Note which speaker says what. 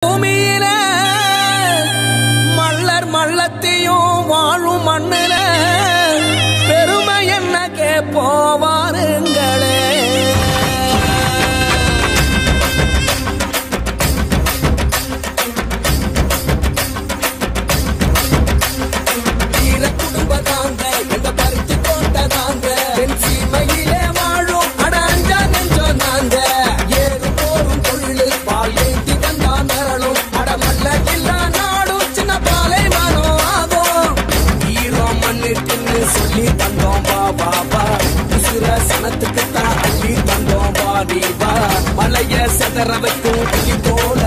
Speaker 1: பூமியில மல்லர் மல்லத்தையும் வாழும் மண்ணில பெருமை என்ன கேப்போவாருங்களே. வீர குடும்பதாங்க எந்த பருத்தி போட்டதாங்க என் சீமையிலே வாழும் அட அஞ்சா நெஞ்சம் நாங்க. ஏறு போரும் தொழில் பால் ஏந்தி வந்தா மரணும் அடமல்ல இல்லா நாடும் சின்ன பாலை மனம் ஆகும். ஈரம் மண்ணுக்குன்னு சொல்லி தந்தோம் பாபா உசுர சனத்துக்கு தான் அள்ளி தந்தோம் பாடிவா. மலைய செதற வைக்கும் போல